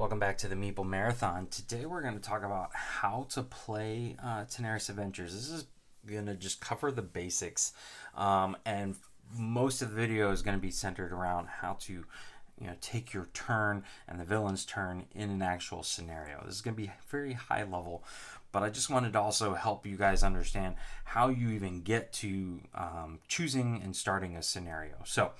Welcome back to the Meeple Marathon. Today we're going to talk about how to play Tanares Adventures. This is going to just cover the basics, and most of the video is going to be centered around how to take your turn and the villain's turn in an actual scenario. This is going to be very high level, but I just wanted to also help you guys understand how you even get to choosing and starting a scenario. So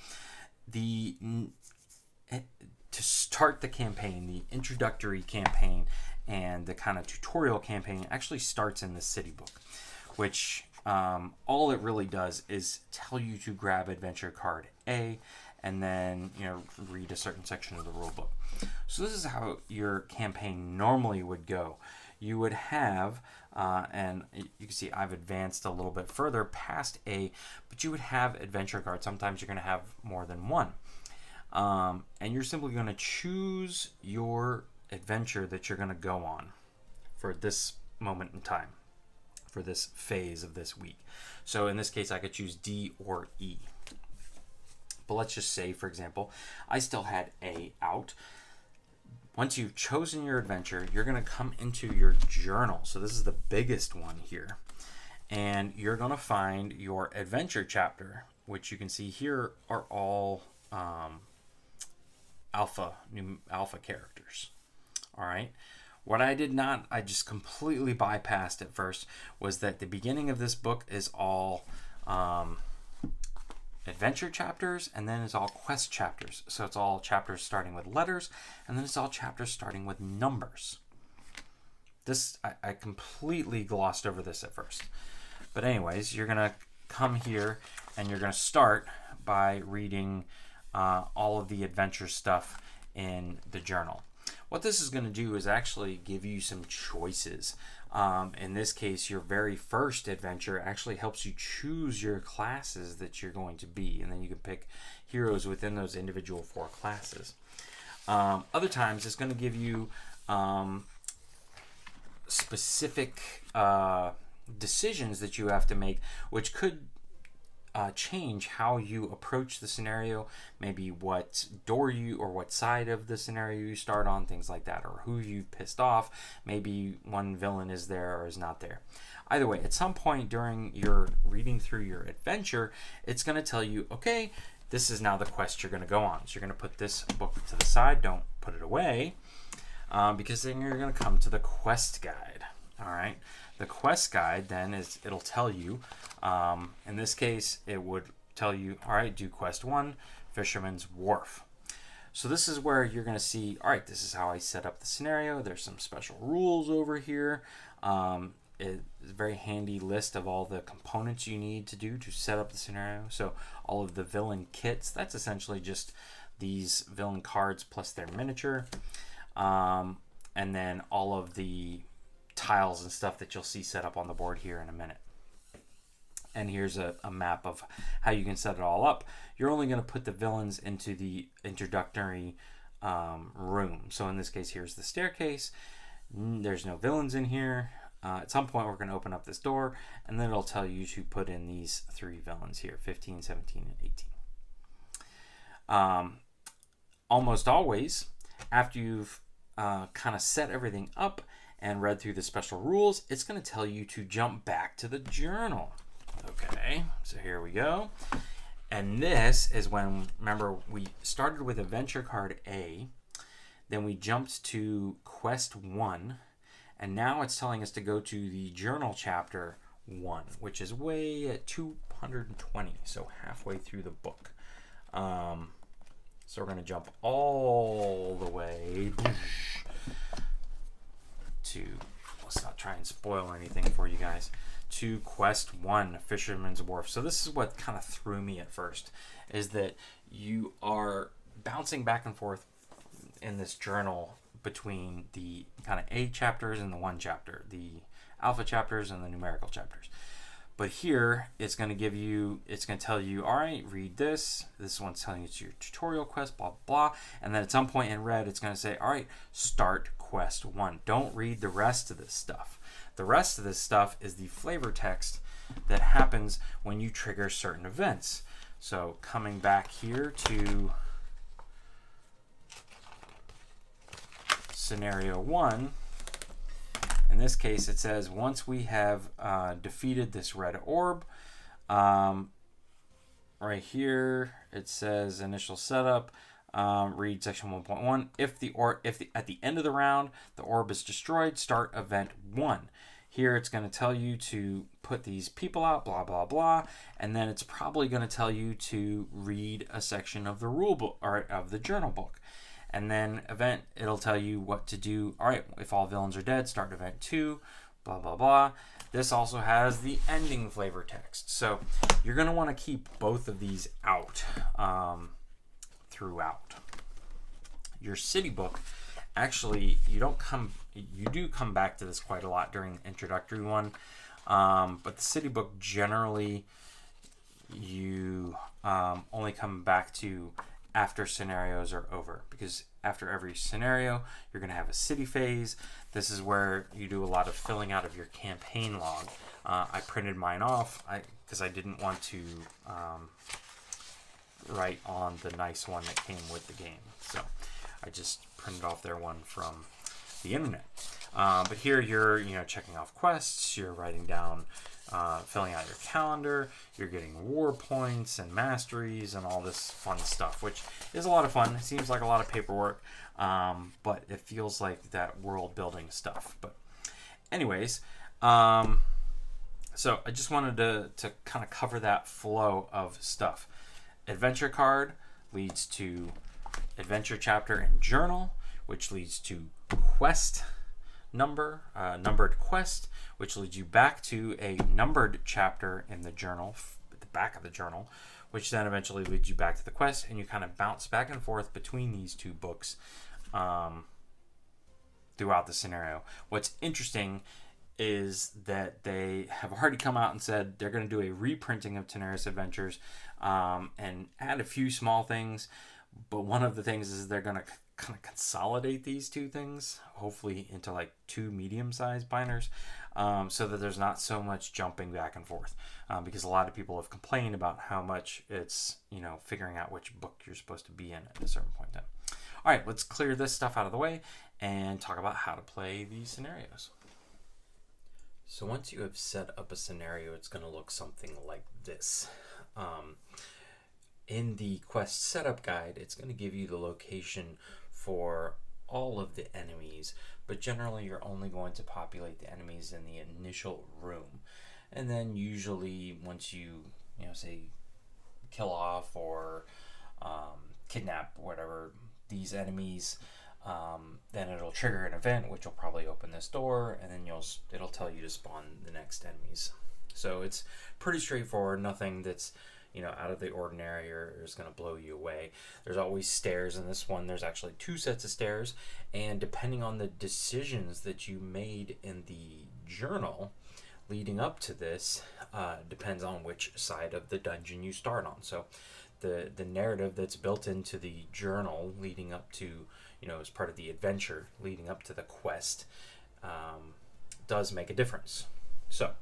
to start the campaign, the introductory campaign and the kind of tutorial campaign actually starts in the city book, which all it really does is tell you to grab adventure card A and then read a certain section of the rule book. So this is how your campaign normally would go. You would have, and you can see I've advanced a little bit further past A, but you would have adventure cards. Sometimes you're going to have more than one. And you're simply going to choose your adventure that you're going to go on for this moment in time, for this phase of this week. So in this case, I could choose D or E. But let's just say, for example, I still had A out. Once you've chosen your adventure, you're going to come into your journal. So this is the biggest one here. And you're going to find your adventure chapter, which you can see here are all new alpha characters. All right. What I did not, I just completely bypassed at first, was that the beginning of this book is all adventure chapters, and then it's all quest chapters. So it's all chapters starting with letters, and then it's all chapters starting with numbers. This, I completely glossed over this at first. But anyways, you're going to come here and you're going to start by reading all of the adventure stuff in the journal. What this is going to do is actually give you some choices. In this case, your very first adventure actually helps you choose your classes that you're going to be, and then you can pick heroes within those individual 4 classes. Other times, it's going to give you specific decisions that you have to make, which could change how you approach the scenario, maybe what door you or what side of the scenario you start on, things like that, or who you've pissed off. Maybe one villain is there or is not there. Either way, at some point during your reading through your adventure, it's going to tell you, okay, this is now the quest you're going to go on. So you're going to put this book to the side. Don't put it away, because then you're going to come to the quest guide. All right. The quest guide then it'll tell you, in this case, it would tell you, all right, do quest 1, Fisherman's Wharf. So this is where you're going to see, all right, this is how I set up the scenario. There's some special rules over here. It's a very handy list of all the components you need to do to set up the scenario. So all of the villain kits, that's essentially just these villain cards plus their miniature. And then all of the tiles and stuff that you'll see set up on the board here in a minute. And here's a map of how you can set it all up. You're only going to put the villains into the introductory room. So in this case, here's the staircase. There's no villains in here. At some point, we're going to open up this door, and then it'll tell you to put in these 3 villains here, 15, 17, and 18. Almost always, after you've kind of set everything up and read through the special rules, it's going to tell you to jump back to the journal. Okay, so here we go. And this is when, remember, we started with adventure card A, then we jumped to quest 1, and now it's telling us to go to the journal chapter 1, which is way at 220, so halfway through the book. So we're going to jump all the way to, let's not try and spoil anything for you guys, to quest 1, Fisherman's Wharf. So this is what kind of threw me at first, is that you are bouncing back and forth in this journal between the kind of A chapters and the 1 chapter, the alpha chapters and the numerical chapters. But here it's going to give you, it's going to tell you, all right, read this. This one's telling you it's your tutorial quest, blah, blah, blah. And then at some point in red, it's going to say, all right, start quest 1. Don't read the rest of this stuff. The rest of this stuff is the flavor text that happens when you trigger certain events. So coming back here to scenario 1, in this case it says once we have defeated this red orb, right here it says initial setup, read section 1.1. If at the end of the round the orb is destroyed, start event 1. Here it's going to tell you to put these people out, blah blah blah, and then it's probably going to tell you to read a section of the rule book or of the journal book. And then event, it'll tell you what to do. All right, if all villains are dead, start event 2, blah blah blah. This also has the ending flavor text, so you're going to want to keep both of these out throughout. Your city book, actually, you do come back to this quite a lot during the introductory one, but the city book generally you only come back to after scenarios are over, because after every scenario you're going to have a city phase. This is where you do a lot of filling out of your campaign log. I printed mine off because I didn't want to write on the nice one that came with the game, so I just printed off their one from the internet. But here you're checking off quests, you're writing down, filling out your calendar, you're getting war points and masteries and all this fun stuff, which is a lot of fun. It seems like a lot of paperwork, but it feels like that world building stuff. But anyways, so I just wanted to kind of cover that flow of stuff. Adventure card leads to adventure chapter and journal, which leads to quest number, numbered quest, which leads you back to a numbered chapter in the journal, at the back of the journal, which then eventually leads you back to the quest, and you kind of bounce back and forth between these two books throughout the scenario. What's interesting is that they have already come out and said they're going to do a reprinting of Tanares Adventures and add a few small things, but one of the things is they're going to kind of consolidate these two things, hopefully into like 2 medium-sized binders, so that there's not so much jumping back and forth, because a lot of people have complained about how much it's figuring out which book you're supposed to be in at a certain point in time. All right, let's clear this stuff out of the way and talk about how to play these scenarios. So once you have set up a scenario, it's going to look something like this. In the quest setup guide, it's going to give you the location for all of the enemies, but generally you're only going to populate the enemies in the initial room. And then usually once you say kill off or kidnap whatever these enemies, then it'll trigger an event which will probably open this door, and then it'll tell you to spawn the next enemies. So it's pretty straightforward, nothing that's out of the ordinary or is going to blow you away. There's always stairs in this one. There's actually 2 sets of stairs, and depending on the decisions that you made in the journal leading up to this, depends on which side of the dungeon you start on. So the narrative that's built into the journal leading up to, as part of the adventure leading up to the quest, does make a difference. So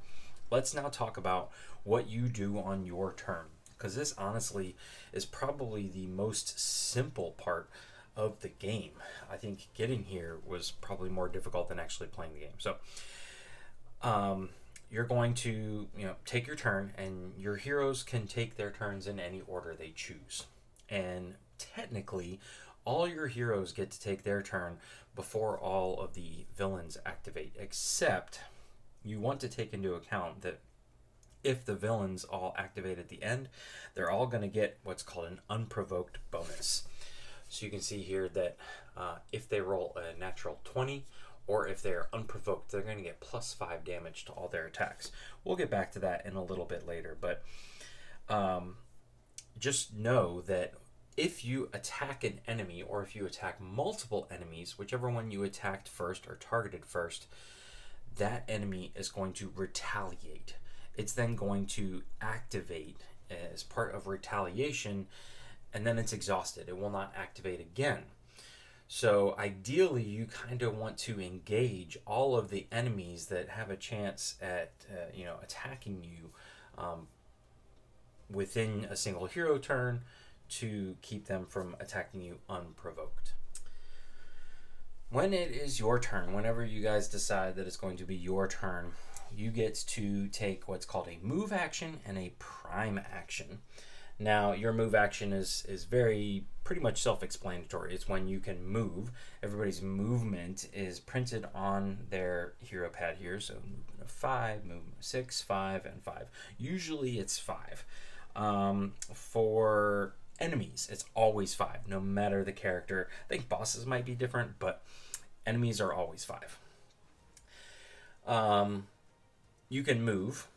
let's now talk about what you do on your turn, because this honestly is probably the most simple part of the game. I think getting here was probably more difficult than actually playing the game. So you're going to take your turn, and your heroes can take their turns in any order they choose. And technically, all your heroes get to take their turn before all of the villains activate, except you want to take into account that if the villains all activate at the end, they're all going to get what's called an unprovoked bonus. So you can see here that if they roll a natural 20, or if they're unprovoked, they're going to get +5 damage to all their attacks. We'll get back to that in a little bit later, but just know that if you attack an enemy, or if you attack multiple enemies, whichever one you attacked first or targeted first, that enemy is going to retaliate. It's then going to activate as part of retaliation, and then it's exhausted. It will not activate again. So ideally, you kind of want to engage all of the enemies that have a chance at attacking you within a single hero turn to keep them from attacking you unprovoked. When it is your turn, whenever you guys decide that it's going to be your turn, you get to take what's called a move action and a prime action. Now, your move action is very pretty much self-explanatory. It's when you can move. Everybody's movement is printed on their hero pad here. So movement of 5, movement of 6, 5, and 5. Usually it's 5. For enemies, it's always 5, no matter the character. I think bosses might be different, but enemies are always 5. You can move.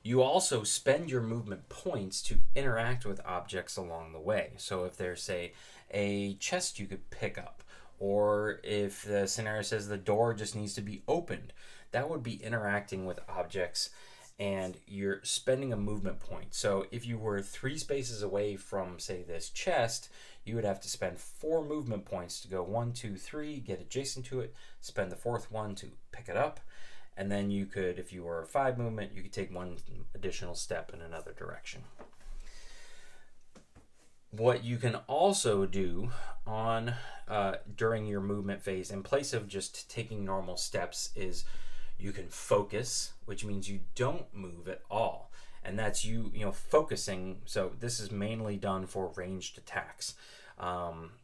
You also spend your movement points to interact with objects along the way. So if there's, say, a chest you could pick up, or if the scenario says the door just needs to be opened, that would be interacting with objects and you're spending a movement point. So if you were 3 spaces away from, say, this chest, you would have to spend 4 movement points to go 1, 2, 3, get adjacent to it, spend the 4th one to pick it up, and then you could, if you were 5 movement, you could take 1 additional step in another direction. What you can also do on during your movement phase, in place of just taking normal steps, is you can focus, which means you don't move at all. And that's you focusing. So this is mainly done for ranged attacks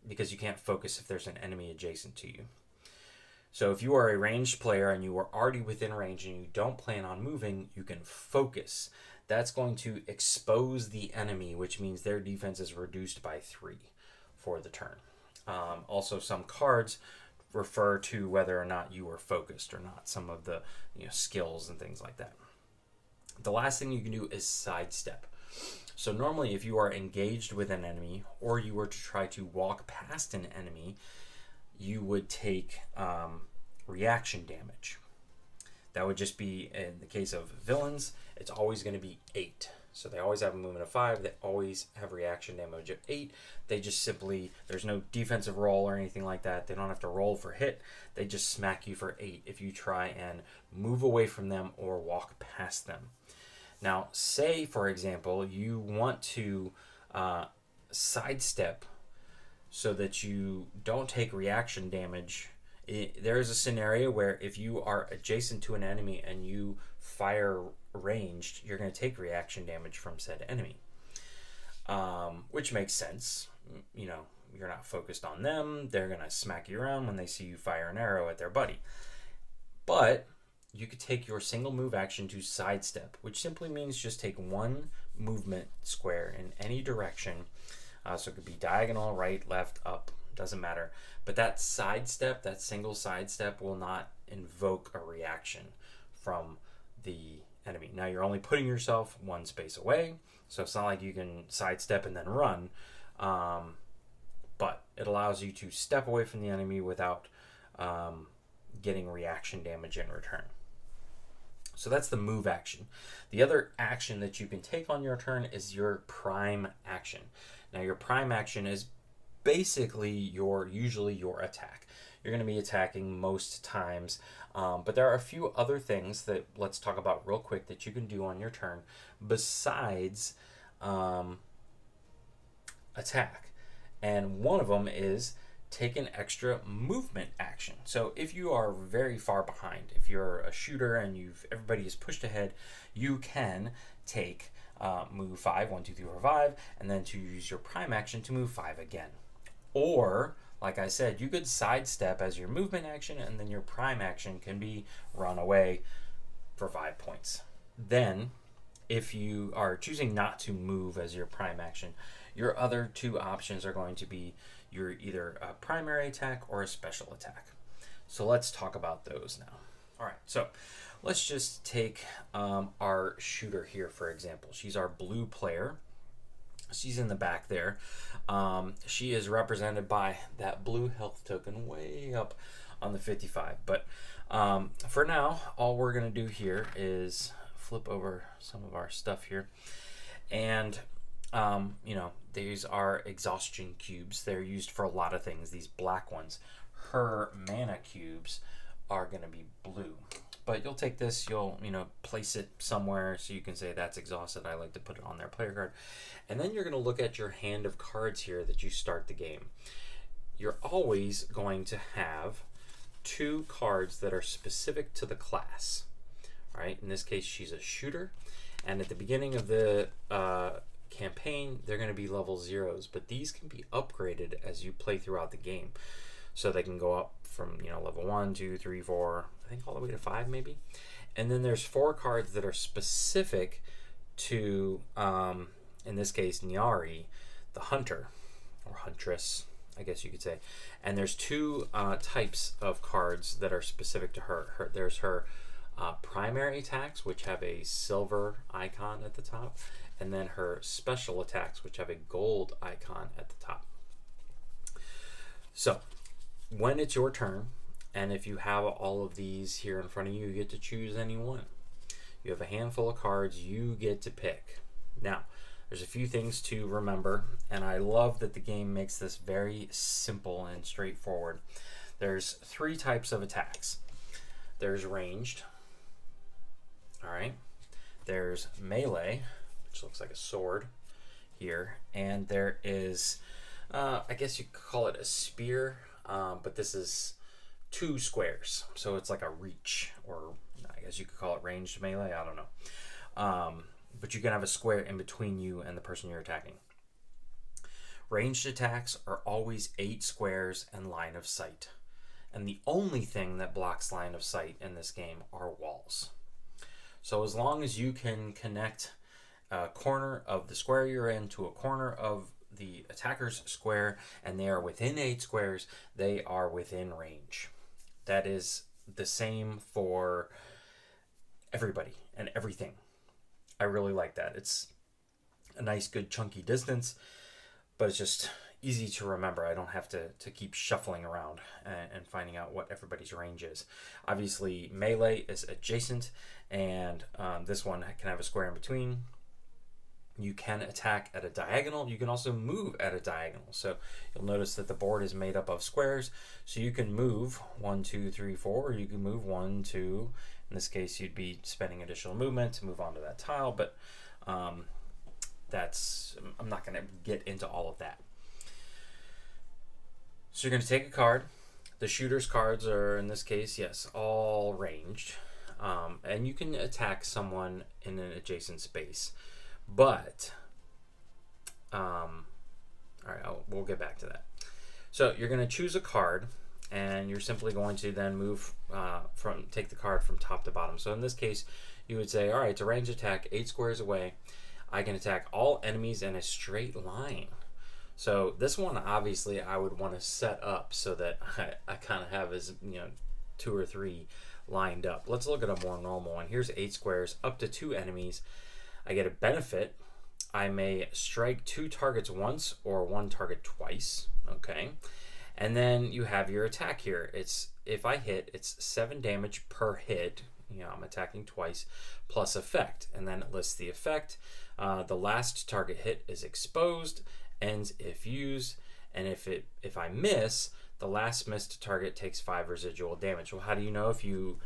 because you can't focus if there's an enemy adjacent to you. So if you are a ranged player and you are already within range and you don't plan on moving, you can focus. That's going to expose the enemy, which means their defense is reduced by 3 for the turn. Also, some cards refer to whether or not you are focused or not, some of the skills and things like that. The last thing you can do is sidestep. So normally if you are engaged with an enemy or you were to try to walk past an enemy, you would take reaction damage. That would just be, in the case of villains, it's always going to be 8. So they always have a movement of 5. They always have reaction damage of 8. They just simply, there's no defensive roll or anything like that. They don't have to roll for hit. They just smack you for 8 if you try and move away from them or walk past them. Now, say, for example, you want to sidestep so that you don't take reaction damage. There is a scenario where if you are adjacent to an enemy and you fire ranged, you're going to take reaction damage from said enemy, which makes sense. You're not focused on them. They're going to smack you around when they see you fire an arrow at their buddy. But you could take your single move action to sidestep, which simply means just take 1 movement square in any direction. So it could be diagonal, right, left, up, doesn't matter. But that sidestep, that single sidestep, will not invoke a reaction from the enemy. Now you're only putting yourself 1 space away, so it's not like you can sidestep and then run, but it allows you to step away from the enemy without getting reaction damage in return. So that's the move action. The other action that you can take on your turn is your prime action. Now your prime action is basically usually your attack. You're going to be attacking most times, but there are a few other things that let's talk about real quick that you can do on your turn besides attack. And one of them is take an extra movement action. So if you are very far behind, if you're a shooter and everybody is pushed ahead, you can take move 5, 1, 2, 3, 4, 5, and then to use your prime action to move 5 again. Or, like I said, you could sidestep as your movement action, and then your prime action can be run away for 5 points. Then, if you are choosing not to move as your prime action, your other 2 options are going to be your either a primary attack or a special attack. So let's talk about those now. All right, so let's just take our shooter here, for example. She's our blue player. She's in the back there. She is represented by that blue health token way up on the 55. But for now, all we're going to do here is flip over some of our stuff here. And, these are exhaustion cubes. They're used for a lot of things, these black ones. Her mana cubes are going to be blue. But you'll take this, you'll place it somewhere so you can say that's exhausted. I like to put it on their player card. And then you're going to look at your hand of cards here that you start the game. you're always going to have 2 cards that are specific to the class. All right, in this case, she's a shooter, and at the beginning of the campaign, they're going to be level 0s, but these can be upgraded as you play throughout the game. So they can go up from, level 1, 2, 3, 4, I think all the way to 5 maybe. And then there's 4 cards that are specific to, in this case, Nyari, the hunter, or huntress, I guess you could say. And there's 2 types of cards that are specific to her. There's her primary attacks, which have a silver icon at the top, and then her special attacks, which have a gold icon at the top. So when it's your turn, and if you have all of these here in front of you, you get to choose any one. You have a handful of cards you get to pick. Now, there's a few things to remember, and I love that the game makes this very simple and straightforward. There's 3 types of attacks. There's ranged, all right? There's melee, which looks like a sword here, and there is, I guess you could call it a spear, but this is 2 squares, so it's like a reach, or I guess you could call it ranged melee, I don't know. But you can have a square in between you and the person you're attacking. Ranged attacks are always 8 squares and line of sight. And the only thing that blocks line of sight in this game are walls. So as long as you can connect a corner of the square you're in to a corner of the attacker's square, and they are within 8 squares, they are within range. That is the same for everybody and everything. I really like that. It's a nice, good, chunky distance, but it's just easy to remember. I don't have to keep shuffling around and finding out what everybody's range is. Obviously, melee is adjacent, and this one can have a square in between. You can attack at a diagonal. You can also move at a diagonal. So you'll notice that the board is made up of squares. So you can move 1, 2, 3, 4, or you can move 1, 2. In this case, you'd be spending additional movement to move onto that tile, but I'm not going to get into all of that. So you're going to take a card. The shooter's cards are, in this case, yes, all ranged. And you can attack someone in an adjacent space. But, all right, we'll get back to that. So you're going to choose a card, and you're simply going to then move take the card from top to bottom. So in this case, you would say, all right, it's a ranged attack, 8 squares away. I can attack all enemies in a straight line. So this one, obviously, I would want to set up so that I kind of have as 2 or 3 lined up. Let's look at a more normal one. Here's 8 squares, up to 2 enemies. I get a benefit. I may strike 2 targets once or 1 target twice. Okay. And then you have your attack here. If I hit, it's 7 damage per hit. I'm attacking twice, plus effect. And then it lists the effect. The last target hit is exposed, ends if used, and if I miss, the last missed target takes 5 residual damage. Well, how do you know if you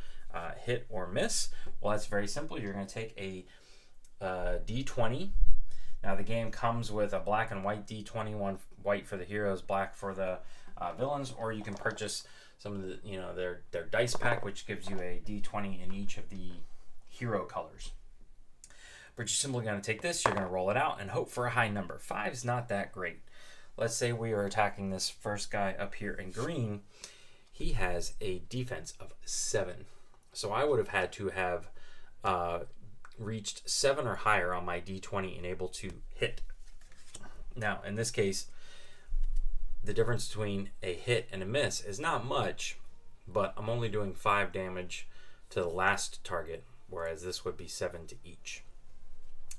hit or miss? Well, that's very simple. You're going to take a D20. Now the game comes with a black and white D20, one white for the heroes, black for the villains, or you can purchase some of the their dice pack, which gives you a D20 in each of the hero colors. But you're simply going to take this, you're going to roll it out and hope for a high number. 5 is not that great. Let's say we are attacking this first guy up here in green. He has a defense of 7. So I would have had to have reached 7 or higher on my D20 and able to hit. Now, in this case, the difference between a hit and a miss is not much, but I'm only doing 5 damage to the last target, whereas this would be 7 to each.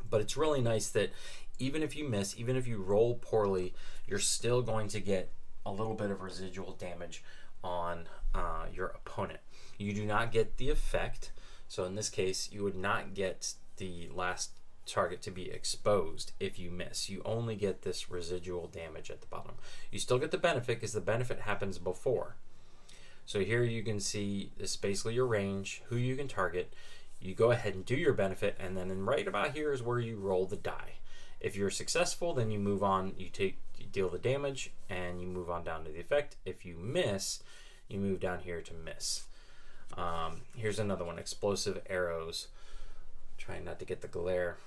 But it's really nice that even if you miss, even if you roll poorly, you're still going to get a little bit of residual damage on your opponent. You do not get the effect. So in this case, you would not get the last target to be exposed if you miss. You only get this residual damage at the bottom. You still get the benefit because the benefit happens before. So here you can see this is basically your range, who you can target. You go ahead and do your benefit, and then right about here is where you roll the die. If you're successful, then you move on. You deal the damage, and you move on down to the effect. If you miss, you move down here to miss. Here's another one, explosive arrows. Trying not to get the glare.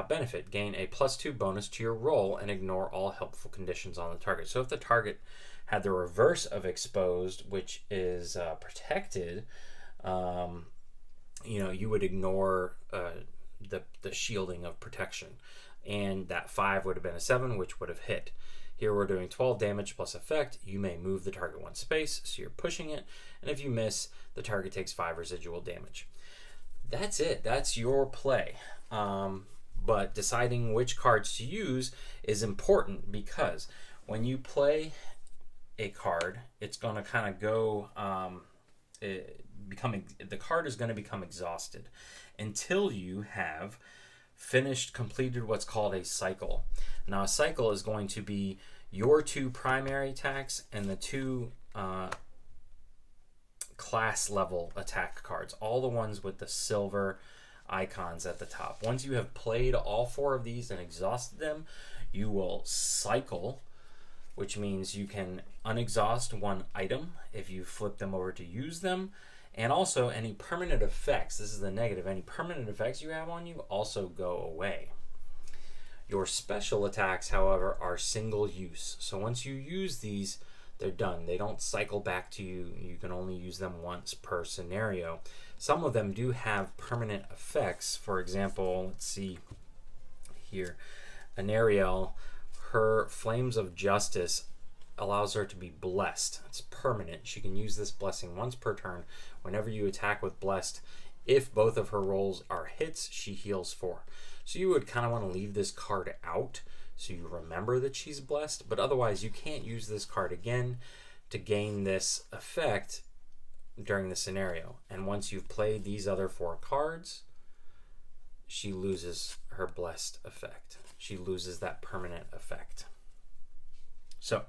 Benefit, gain a +2 bonus to your roll and ignore all helpful conditions on the target. So if the target had the reverse of exposed, which is protected, you would ignore the shielding of protection. And that 5 would have been a 7, which would have hit. Here we're doing 12 damage plus effect. You may move the target 1 space, so you're pushing it. And if you miss, the target takes 5 residual damage. That's it. That's your play. But deciding which cards to use is important, because when you play a card, it's going to kind of go the card is going to become exhausted until you have completed what's called a cycle. Now, a cycle is going to be your 2 primary attacks and the 2 class level attack cards, all the ones with the silver icons at the top. Once you have played all 4 of these and exhausted them, you will cycle, which means you can unexhaust 1 item if you flip them over to use them. And also any permanent effects, this is the negative, any permanent effects you have on you also go away. Your special attacks, however, are single use. So once you use these, they're done. They don't cycle back to you. You can only use them once per scenario. Some of them do have permanent effects. For example, let's see here. Anariel, her Flames of Justice allows her to be blessed. It's permanent. She can use this blessing once per turn. Whenever you attack with blessed, if both of her rolls are hits, she heals 4. So you would kind of want to leave this card out so you remember that she's blessed, but otherwise you can't use this card again to gain this effect during the scenario. And once you've played these other 4 cards, she loses her blessed effect. She loses that permanent effect. So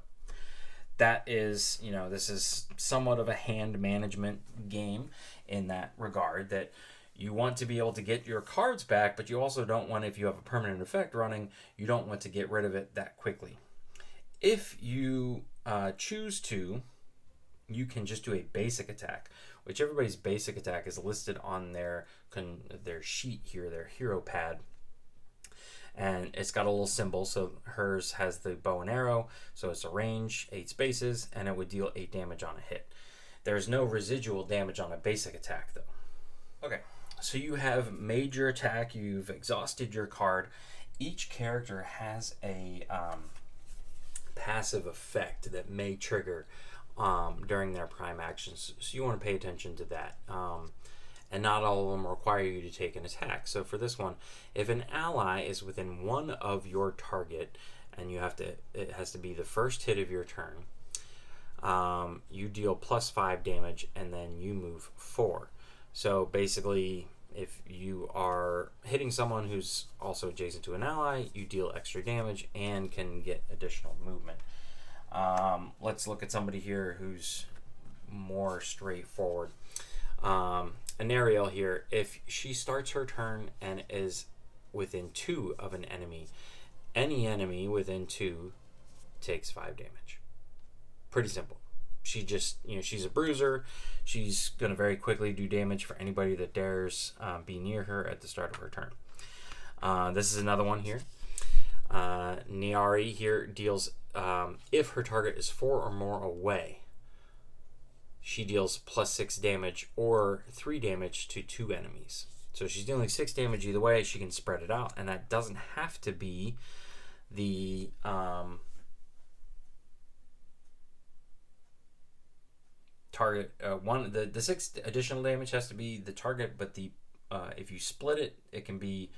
that is, this is somewhat of a hand management game in that regard, that you want to be able to get your cards back, but you also don't want, if you have a permanent effect running, you don't want to get rid of it that quickly. If you choose to, you can just do a basic attack, which everybody's basic attack is listed on their sheet here, their hero pad. And it's got a little symbol, so hers has the bow and arrow, so it's a range, 8 spaces, and it would deal 8 damage on a hit. There's no residual damage on a basic attack, though. Okay, so you have major attack, you've exhausted your card. Each character has a passive effect that may trigger during their prime actions, so you want to pay attention to that. And not all of them require you to take an attack. So for this one, if an ally is within 1 of your target, and it has to be the first hit of your turn, you deal +5 damage, and then you move 4. So basically, if you are hitting someone who's also adjacent to an ally, you deal extra damage and can get additional movement. Let's look at somebody here who's more straightforward. Anariel here, if she starts her turn and is within 2 of an enemy, any enemy within 2 takes 5 damage. Pretty simple. She just, she's a bruiser. She's going to very quickly do damage for anybody that dares be near her at the start of her turn. This is another one here. Niari here deals, if her target is 4 or more away, she deals +6 damage or 3 damage to 2 enemies. So she's dealing 6 damage either way. She can spread it out, and that doesn't have to be the target. The 6 additional damage has to be the target, but if you split it, it can be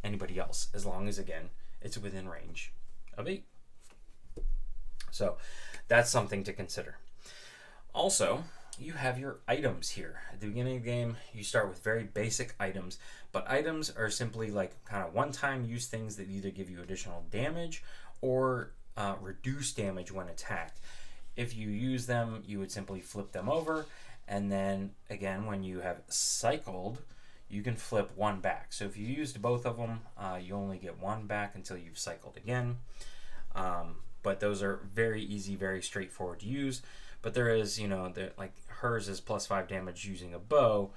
anybody else, as long as, again, it's within range of 8. So that's something to consider. Also, you have your items here. At the beginning of the game, you start with very basic items, but items are simply like kind of one-time use things that either give you additional damage or reduce damage when attacked. If you use them, you would simply flip them over, and then again, when you have cycled, you can flip 1 back. So if you used both of them, you only get 1 back until you've cycled again. But those are very easy, very straightforward to use. But there is, like hers is +5 damage using a bow.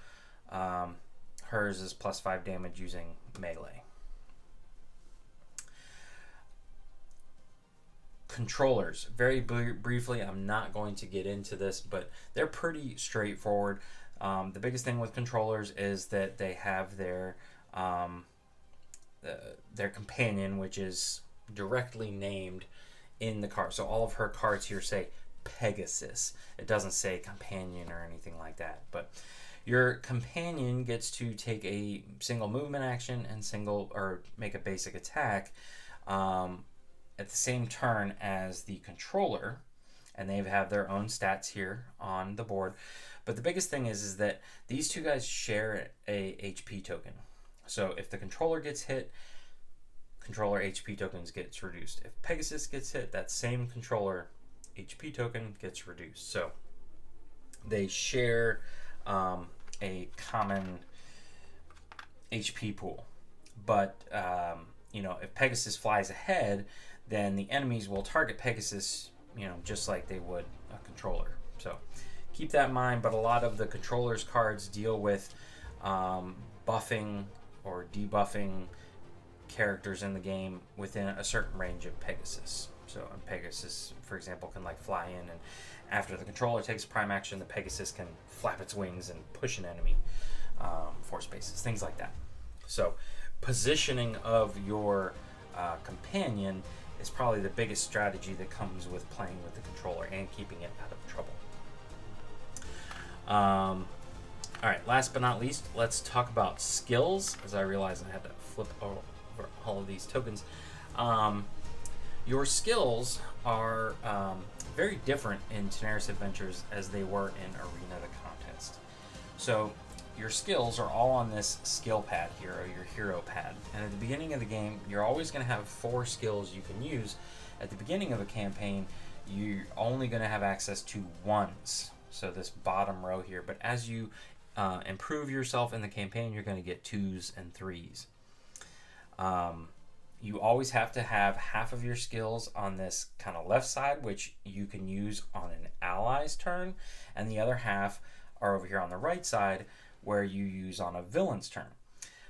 Hers is +5 damage using melee. Controllers, very briefly, I'm not going to get into this, but they're pretty straightforward. The biggest thing with controllers is that they have their companion, which is directly named in the card. So all of her cards here say Pegasus. It doesn't say companion or anything like that. But your companion gets to take a single movement action and make a basic attack at the same turn as the controller, and they have their own stats here on the board. But the biggest thing is that these two guys share a HP token. So if the controller gets hit, controller HP tokens gets reduced. If Pegasus gets hit, that same controller HP token gets reduced. So they share a common HP pool. But if Pegasus flies ahead, then the enemies will target Pegasus, just like they would a controller. So keep that in mind. But a lot of the controller's cards deal with buffing or debuffing characters in the game within a certain range of Pegasus. So Pegasus, for example, can fly in, and after the controller takes prime action, the Pegasus can flap its wings and push an enemy 4 spaces, things like that. So positioning of your companion is probably the biggest strategy that comes with playing with the controller and keeping it out of trouble. All right, last but not least, let's talk about skills, as I realized I had to flip over all of these tokens. Your skills are very different in Tanares Adventures as they were in Arena the Contest. So your skills are all on this skill pad here, or your hero pad. And at the beginning of the game, you're always going to have 4 skills you can use. At the beginning of a campaign, you're only going to have access to 1s. So this bottom row here. But as you improve yourself in the campaign, you're going to get 2s and 3s. You always have to have half of your skills on this kind of left side, which you can use on an ally's turn, and the other half are over here on the right side, where you use on a villain's turn.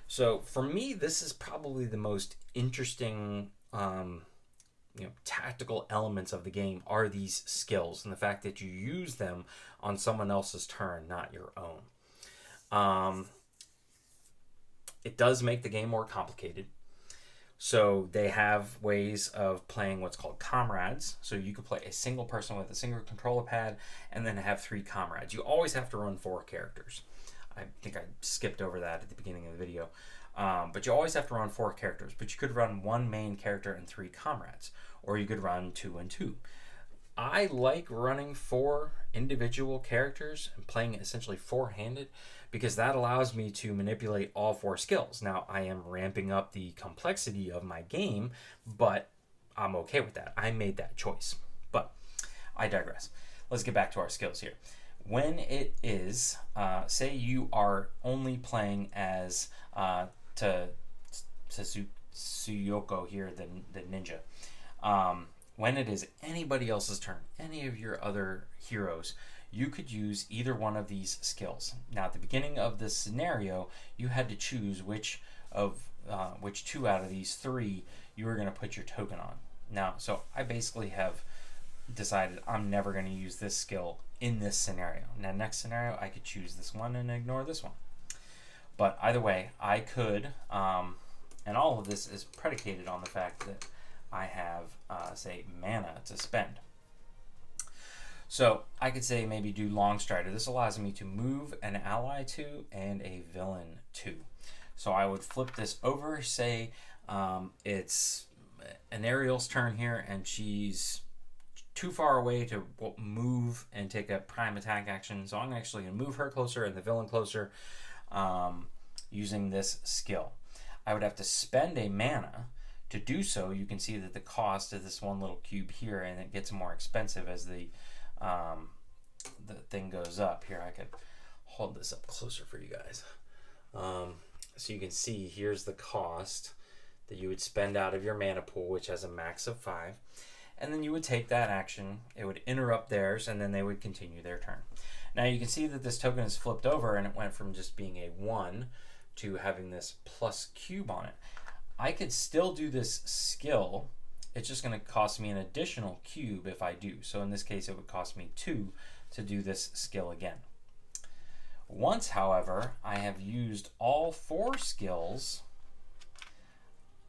So for me, this is probably the most interesting tactical elements of the game are these skills, and the fact that you use them on someone else's turn, not your own. It does make the game more complicated. So they have ways of playing what's called comrades. So you could play a single person with a single controller pad and then have 3 comrades. You always have to run 4 characters. I think I skipped over that at the beginning of the video. But you always have to run 4 characters. But you could run 1 main character and 3 comrades. Or you could run 2 and 2. I like running 4 individual characters and playing it essentially 4-handed, because that allows me to manipulate all 4 skills. Now, I am ramping up the complexity of my game, but I'm okay with that. I made that choice. But I digress. Let's get back to our skills here. When it is, say you are only playing as Tsuyoko here, the ninja. When it is anybody else's turn, any of your other heroes, you could use either one of these skills. Now, at the beginning of this scenario, you had to choose which 2 out of these 3 you were going to put your token on. Now, so I basically have decided I'm never going to use this skill in this scenario. Now, next scenario, I could choose this one and ignore this one. But either way, I could, and all of this is predicated on the fact that I have, say, mana to spend. So I could say maybe do Long Strider. This allows me to move an ally 2 and a villain 2. So I would flip this over, say it's an Ariel's turn here, and she's too far away to move and take a prime attack action. So I'm actually going to move her closer and the villain closer using this skill. I would have to spend a mana to do so. You can see that the cost of this one little cube here, and it gets more expensive as the thing goes up. Here, I could hold this up closer for you guys. So you can see here's the cost that you would spend out of your mana pool, which has a max of 5. And then you would take that action, it would interrupt theirs, and then they would continue their turn. Now you can see that this token is flipped over, and it went from just being a 1 to having this plus cube on it. I could still do this skill. It's just going to cost me an additional cube if I do. So in this case, it would cost me 2 to do this skill again. Once, however, I have used all 4 skills,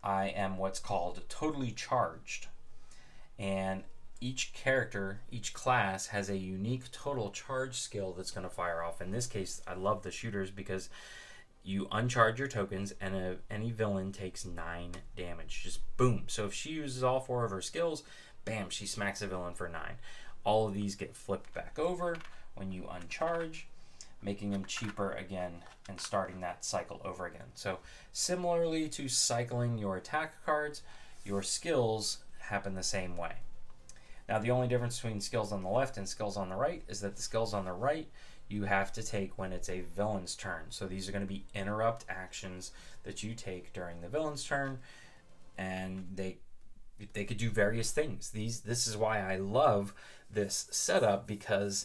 I am what's called totally charged. And each character, each class has a unique total charge skill that's going to fire off. In this case, I love the shooters because you uncharge your tokens and any villain takes 9 damage. Just boom. So if she uses all 4 of her skills, bam, she smacks a villain for 9. All of these get flipped back over when you uncharge, making them cheaper again and starting that cycle over again. So similarly to cycling your attack cards, your skills happen the same way. Now the only difference between skills on the left and skills on the right is that the skills on the right you have to take when it's a villain's turn. So these are going to be interrupt actions that you take during the villain's turn, and they could do various things. This is why I love this setup, because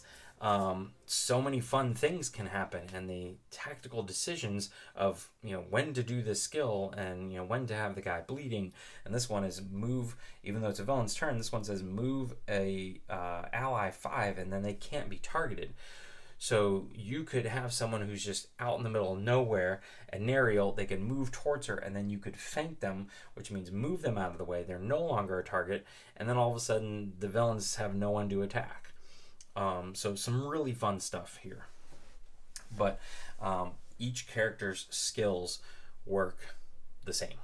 so many fun things can happen, and the tactical decisions of when to do this skill and when to have the guy bleeding. And this one is move, even though it's a villain's turn, this one says move a ally 5 and then they can't be targeted. So you could have someone who's just out in the middle of nowhere, and Nerial, they can move towards her, and then you could feint them, which means move them out of the way. They're no longer a target, and then all of a sudden the villains have no one to attack. So some really fun stuff here. But each character's skills work the same.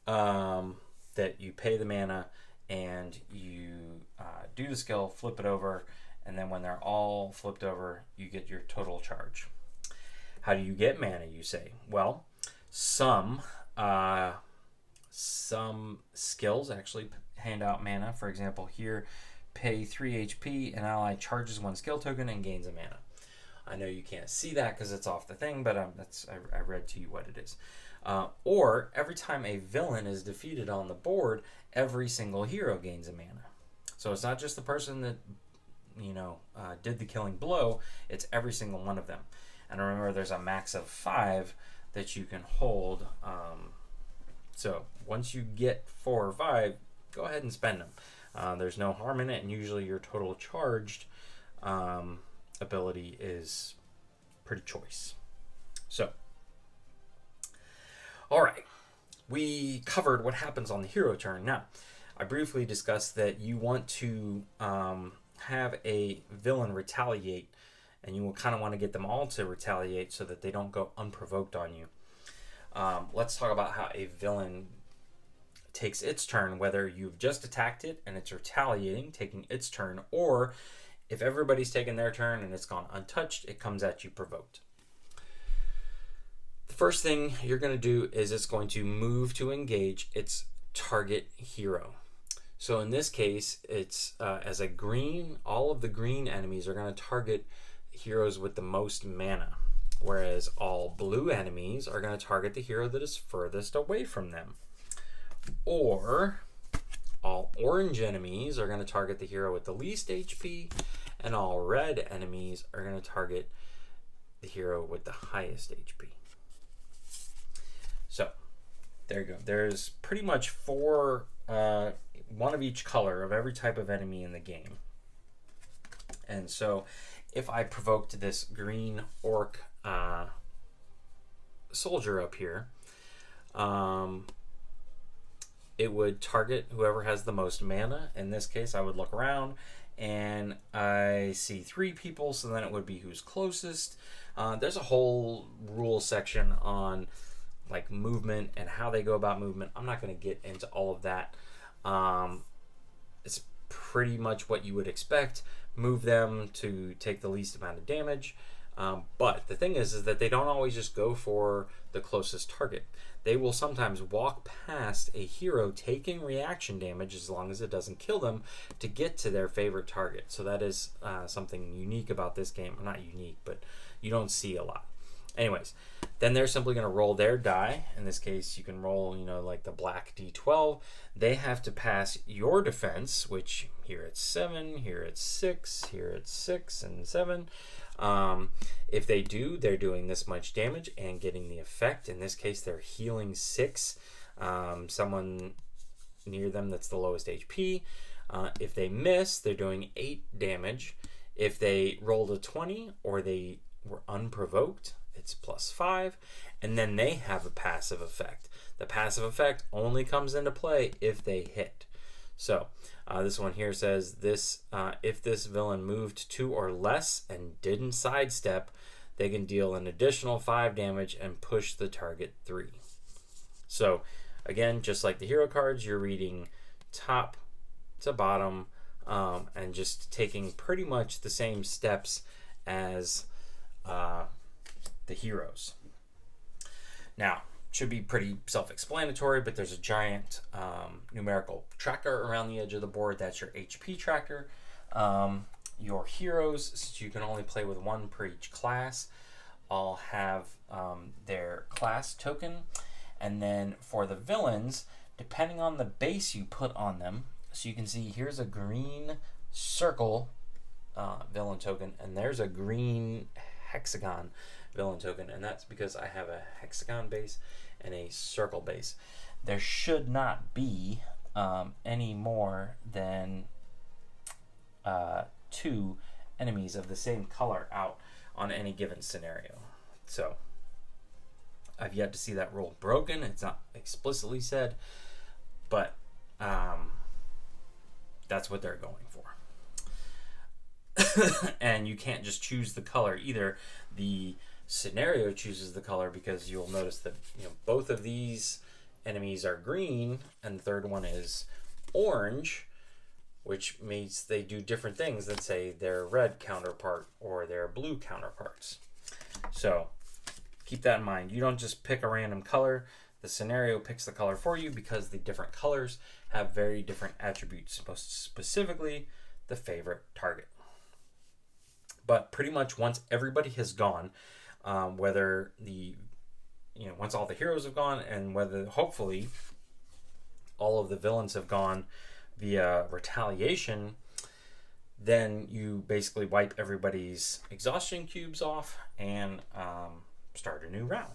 That you pay the mana, and you do the skill, flip it over, and then when they're all flipped over, you get your total charge. How do you get mana, you say? Well, some skills actually hand out mana. For example, here, pay 3 HP, an ally charges 1 skill token and gains a mana. I know you can't see that because it's off the thing, but I read to you what it is. Or every time a villain is defeated on the board, every single hero gains a mana. So it's not just the person that did the killing blow, it's every single one of them. And remember, there's a max of 5 that you can hold. So once you get 4 or 5, go ahead and spend them. There's no harm in it, and usually your total charged ability is pretty choice. So, all right, we covered what happens on the hero turn. Now, I briefly discussed that you want to have a villain retaliate, and you will kind of want to get them all to retaliate so that they don't go unprovoked on you. Let's talk about how a villain takes its turn, whether you've just attacked it and it's retaliating, taking its turn, or if everybody's taken their turn and it's gone untouched, it comes at you provoked. The first thing you're going to do is it's going to move to engage its target hero. So in this case, it's as a green, all of the green enemies are going to target heroes with the most mana, whereas all blue enemies are going to target the hero that is furthest away from them. Or all orange enemies are going to target the hero with the least HP, and all red enemies are going to target the hero with the highest HP. So there you go. There's pretty much 4, one of each color of every type of enemy in the game. And so if I provoked this green orc soldier up here, it would target whoever has the most mana. In this case, I would look around and I see 3 people, so then it would be who's closest. There's a whole rule section on like movement and how they go about movement. I'm not going to get into all of that. It's pretty much what you would expect. Move them to take the least amount of damage. But the thing is that they don't always just go for the closest target. They will sometimes walk past a hero taking reaction damage, as long as it doesn't kill them, to get to their favorite target. So that is something unique about this game. Not unique, but you don't see a lot. Anyways, Then they're simply going to roll their die. In this case, you can roll, you know, like the black D12. They have to pass your defense, which here it's 7, here it's 6, here it's 6 and 7. If they do, they're doing this much damage and getting the effect. In this case, they're healing 6. Someone near them that's the lowest HP. If they miss, they're doing 8 damage. If they rolled a 20 or they were unprovoked, it's +5, and then they have a passive effect. The passive effect only comes into play if they hit. So this one here says this: if this villain moved 2 or less and didn't sidestep, they can deal an additional 5 damage and push the target 3. So again, just like the hero cards, you're reading top to bottom and just taking pretty much the same steps as the heroes. Now, should be pretty self-explanatory, but there's a giant numerical tracker around the edge of the board. That's your HP tracker. Your heroes, since you can only play with 1 per each class, all have their class token. And then for the villains, depending on the base you put on them, so you can see here's a green circle villain token, and there's a green hexagon villain token, and that's because I have a hexagon base and a circle base. There should not be any more than 2 enemies of the same color out on any given scenario. So I've yet to see that rule broken. It's not explicitly said, but that's what they're going for. And you can't just choose the color either. The scenario chooses the color, because you'll notice that, you know, both of these enemies are green and the third one is orange, which means they do different things than, say, their red counterpart or their blue counterparts. So keep that in mind. You don't just pick a random color. The scenario picks the color for you because the different colors have very different attributes, most specifically the favorite target. But pretty much once everybody has gone, whether once all the heroes have gone, and whether hopefully all of the villains have gone via retaliation, then you basically wipe everybody's exhaustion cubes off and start a new round.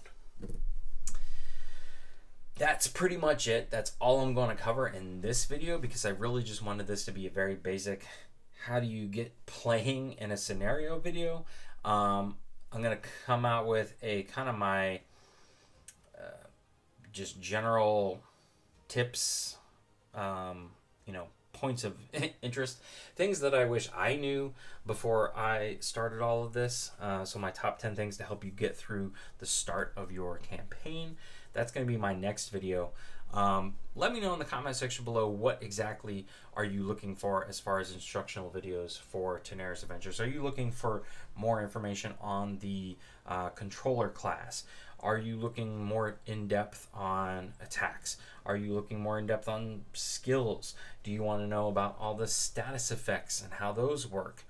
That's pretty much it. That's all I'm going to cover in this video, because I really just wanted this to be a very basic how do you get playing in a scenario video. I'm going to come out with a kind of my just general tips, points of interest, things that I wish I knew before I started all of this. So my top 10 things to help you get through the start of your campaign. That's going to be my next video. Let me know in the comment section below, what exactly are you looking for as far as instructional videos for Tanares Adventures? Are you looking for more information on the controller class? Are you looking more in-depth on attacks? Are you looking more in-depth on skills? Do you want to know about all the status effects and how those work?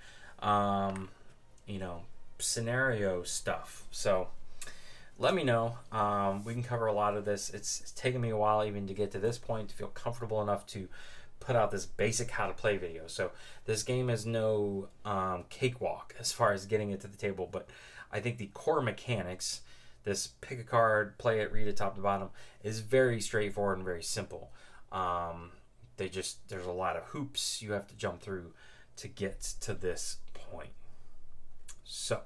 Scenario stuff. So let me know. We can cover a lot of this. It's taken me a while even to get to this point to feel comfortable enough to put out this basic how to play video. So this game is no cakewalk as far as getting it to the table, but I think the core mechanics, this pick a card, play it, read it top to bottom, is very straightforward and very simple. There's a lot of hoops you have to jump through to get to this point. So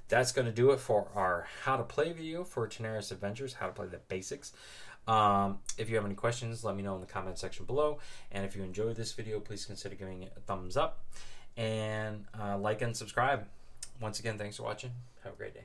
that's going to do it for our how to play video for Tanares Adventures, how to play the basics. If you have any questions, let me know in the comment section below. And if you enjoyed this video, please consider giving it a thumbs up and like and subscribe. Once again, thanks for watching. Have a great day.